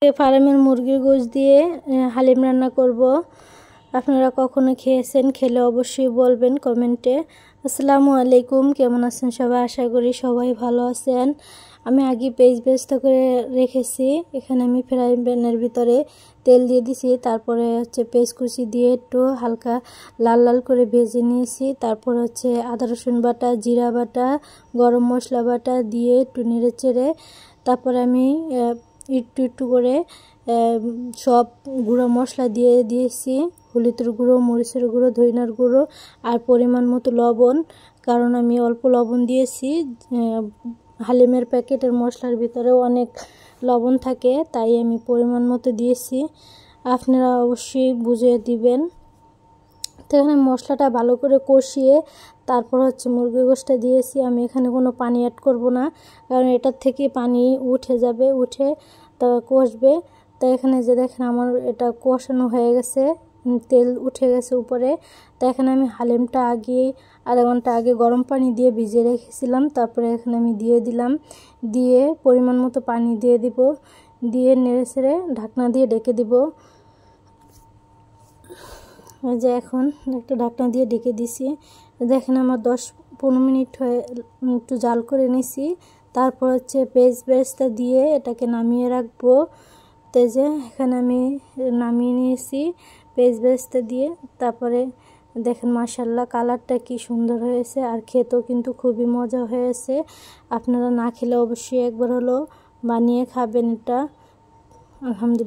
ফার্মের মুরগির গোশত দিয়ে হালিম রান্না করব। আপনারা কখনো খেয়েছেন? খেলে অবশ্যই বলবেন কমেন্টে। আসসালামু আলাইকুম, কেমন আছেন সবাই? আশা করি সবাই ভালো আছেন। আমি আগে পেঁয়াজ বেরেস্তা করে রেখেছি। এখানে আমি ফ্রাই প্যানের ভিতরে তেল দিয়ে দিছি, তারপরে পেঁয়াজ কুচি দিয়ে একটু হালকা লাল লাল করে ভেজে নিয়েছি। তারপর আদা রসুন বাটা, জিরা বাটা, গরম মশলা বাটা দিয়ে একটু নেড়ে চেড়ে তারপরে আমি একটু একটু করে সব গুঁড়ো মশলা দিয়ে দিয়েছি। হলুদের গুঁড়ো, মরিচের গুঁড়ো, ধনিয়ার গুঁড়ো আর পরিমাণ মতো লবণ, কারণ আমি অল্প লবণ দিয়েছি। হালিমের প্যাকেটের মশলার ভিতরে অনেক লবণ থাকে, তাই আমি পরিমাণ মতো দিয়েছি। আপনারা অবশ্যই বুঝে দিবেন। তো এখানে মশলাটা ভালো করে কষিয়ে তারপর মুরগির গোশতটা দিয়েছি। আমি এখানে কোনো পানি অ্যাড করব না, কারণ এটার থেকে পানি উঠে যাবে, উঠে তা কষবে। তো এখানে যে দেখেন আমার এটা কষানো হয়ে গেছে, তেল উঠে গেছে উপরে। তো এখানে আমি হালিমটা আধা ঘন্টা আগে গরম পানি দিয়ে ভিজিয়ে রেখেছিলাম। তারপরে এখানে আমি দিয়ে দিলাম, দিয়ে পরিমাণ মতো পানি দিয়ে দিব, দিয়ে নেড়ে ছেড়ে ঢাকনা দিয়ে ঢেকে দিব। এই যে এখন একটা ঢাকনা দিয়ে ঢেকে দিছি। দেখেন আমার 10-15 মিনিট হয়ে একটু জাল করে নিছি। তারপর পেঁয়াজ বেরেস্তা দিয়ে এটাকে নামিয়ে রাখবো। তো যে এখানে আমি নামিয়ে নিয়েছি পেঁয়াজ বেরেস্তা দিয়ে। তারপরে দেখেন মাশাআল্লাহ কালারটা কি সুন্দর হয়েছে, আর খেতেও কিন্তু খুবই মজা হয়েছে। আপনারা না খেলে অবশ্যই একবার হলো বানিয়ে খাবেন এটা। আলহামদুলিল্লাহ।